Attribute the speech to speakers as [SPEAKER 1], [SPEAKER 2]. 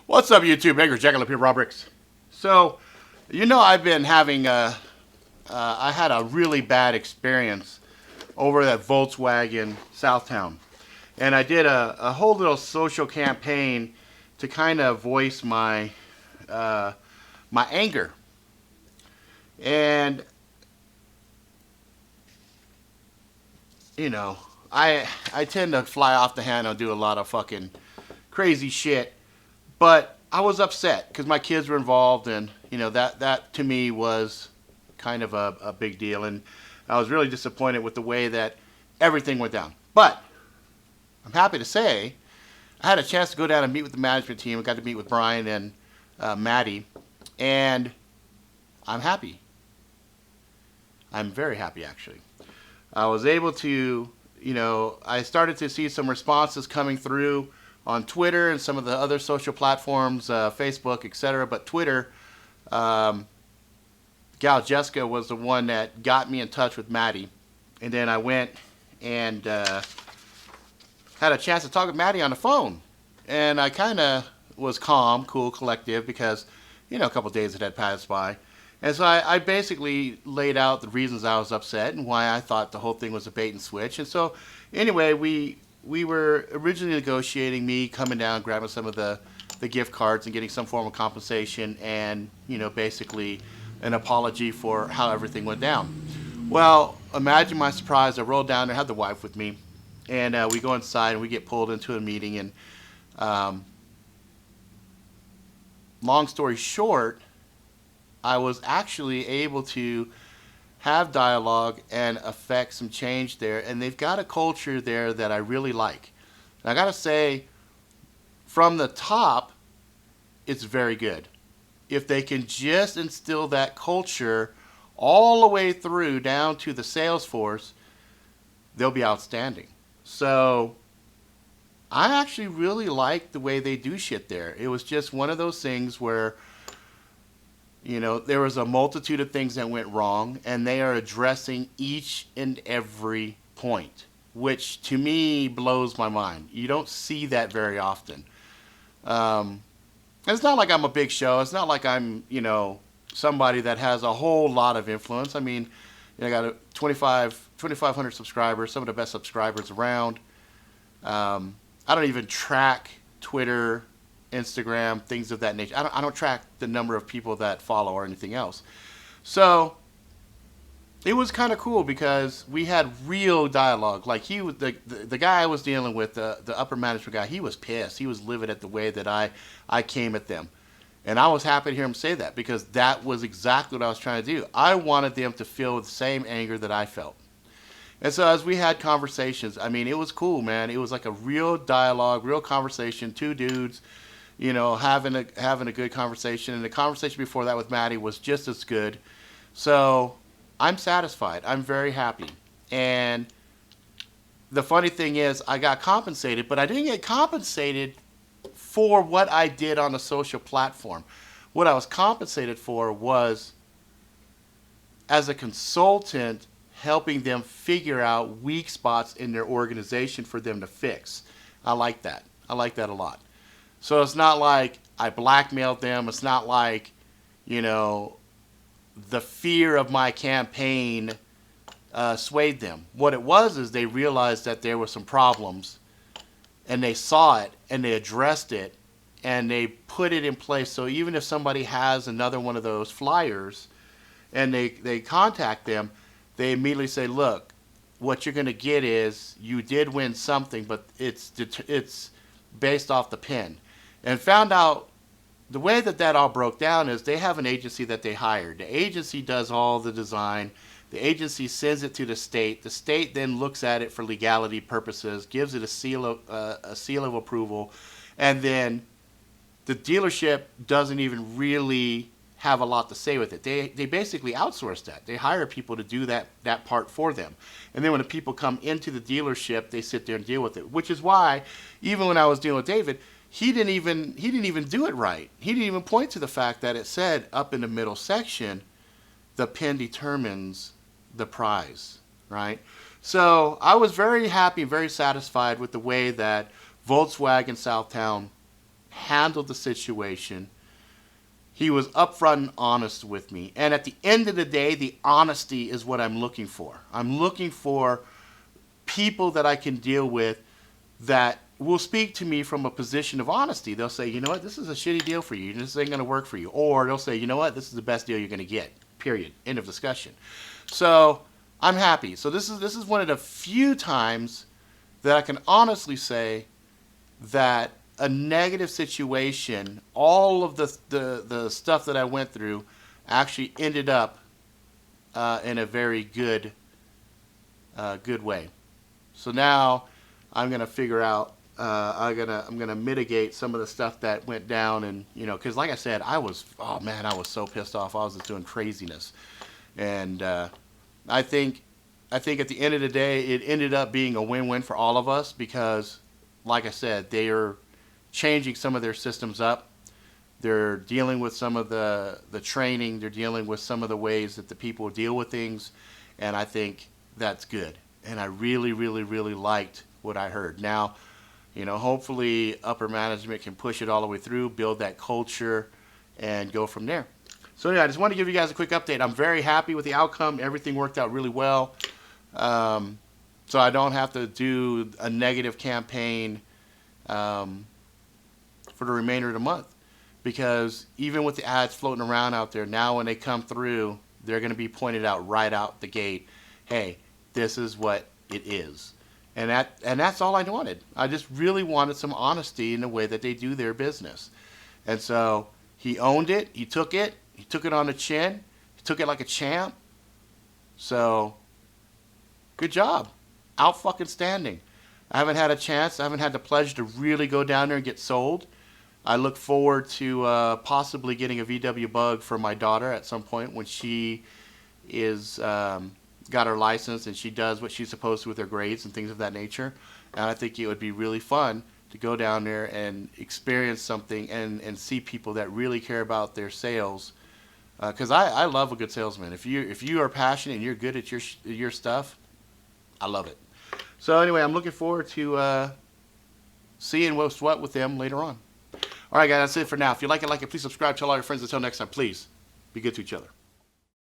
[SPEAKER 1] What's up, YouTube? Angry Jackalope here, Rob Ricks. So, I've been having I had a really bad experience over at Volkswagen SouthTowne. And I did a whole little social campaign to kind of voice my anger. And, I tend to fly off the handle and do a lot of fucking crazy shit. But I was upset because my kids were involved, and that to me was kind of a big deal, and I was really disappointed with the way that everything went down. But I'm happy to say I had a chance to go down and meet with the management team. I got to meet with Brian and Maddie, and I'm happy. I'm very happy, actually. I was able to, I started to see some responses coming through on Twitter and some of the other social platforms, Facebook, etc. But Twitter, gal Jessica was the one that got me in touch with Maddie. And then I went and had a chance to talk with Maddie on the phone. And I kind of was calm, cool, collective, because, a couple of days had passed by. And so I basically laid out the reasons I was upset and why I thought the whole thing was a bait and switch. And so, anyway, we were originally negotiating me coming down, grabbing some of the gift cards and getting some form of compensation and, basically an apology for how everything went down. Well, imagine my surprise. I rolled down there, had the wife with me, and we go inside and we get pulled into a meeting. And long story short, I was actually able to have dialogue and affect some change there, and they've got a culture there that I really like. And I gotta say, from the top, it's very good. If they can just instill that culture all the way through down to the sales force, they'll be outstanding. So I actually really like the way they do shit there. It was just one of those things where there was a multitude of things that went wrong, and they are addressing each and every point, which to me blows my mind. You don't see that very often. It's not like I'm a big show. It's not like I'm, somebody that has a whole lot of influence. I mean, I got 2,500 subscribers, some of the best subscribers around. I don't even track Twitter, Instagram, things of that nature. I don't track the number of people that follow or anything else. So it was kind of cool because we had real dialogue. Like he was the guy I was dealing with, the upper management guy. He was pissed. He was livid at the way that I came at them, and I was happy to hear him say that because that was exactly what I was trying to do. I wanted them to feel the same anger that I felt. And so as we had conversations, I mean, it was cool, man. It was like a real dialogue, real conversation. Two dudes, having a good conversation. And the conversation before that with Maddie was just as good. So I'm satisfied. I'm very happy. And the funny thing is I got compensated, but I didn't get compensated for what I did on the social platform. What I was compensated for was as a consultant helping them figure out weak spots in their organization for them to fix. I like that. I like that a lot. So it's not like I blackmailed them. It's not like, the fear of my campaign swayed them. What it was is they realized that there were some problems, and they saw it, and they addressed it, and they put it in place. So even if somebody has another one of those flyers, and they contact them, they immediately say, look, what you're going to get is you did win something, but it's based off the pin. And found out the way that all broke down is they have an agency that they hired. The agency does all the design. The agency sends it to the state. The state then looks at it for legality purposes, gives it a seal of approval, and then the dealership doesn't even really have a lot to say with it. They basically outsource that. They hire people to do that part for them. And then when the people come into the dealership, they sit there and deal with it. Which is why, even when I was dealing with David, he didn't even do it right. He didn't even point to the fact that it said up in the middle section, the pin determines the prize, right? So I was very happy, very satisfied with the way that Volkswagen SouthTowne handled the situation. He was upfront and honest with me. And at the end of the day, the honesty is what I'm looking for. I'm looking for people that I can deal with that will speak to me from a position of honesty. They'll say, you know what, this is a shitty deal for you. This ain't going to work for you. Or they'll say, you know what, this is the best deal you're going to get. Period. End of discussion. So I'm happy. So this is one of the few times that I can honestly say that a negative situation, all of the stuff that I went through, actually ended up in a very good way. So now I'm gonna figure out. I'm gonna mitigate some of the stuff that went down, and because like I said, I was so pissed off. I was just doing craziness, and I think at the end of the day, it ended up being a win-win for all of us because, like I said, they are changing some of their systems up. They're dealing with some of the training. They're dealing with some of the ways that the people deal with things, and I think that's good. And I really, really, really liked what I heard. Now, hopefully upper management can push it all the way through, build that culture, and go from there. So anyway, I just want to give you guys a quick update. I'm very happy with the outcome. Everything worked out really well. So I don't have to do a negative campaign for the remainder of the month, because even with the ads floating around out there, now when they come through, they're going to be pointed out right out the gate. Hey, this is what it is. And that's all I wanted. I just really wanted some honesty in the way that they do their business. And so he owned it. He took it on the chin. He took it like a champ. So good job. Out fucking standing. I haven't had a chance. I haven't had the pleasure to really go down there and get sold. I look forward to possibly getting a VW Bug for my daughter at some point when she is got her license and she does what she's supposed to with her grades and things of that nature. And I think it would be really fun to go down there and experience something and see people that really care about their sales. Because I love a good salesman. If you are passionate and you're good at your stuff, I love it. So anyway, I'm looking forward to seeing what's what with them later on. All right, guys, that's it for now. If you like it, please subscribe. Tell all your friends. Until next time, please be good to each other.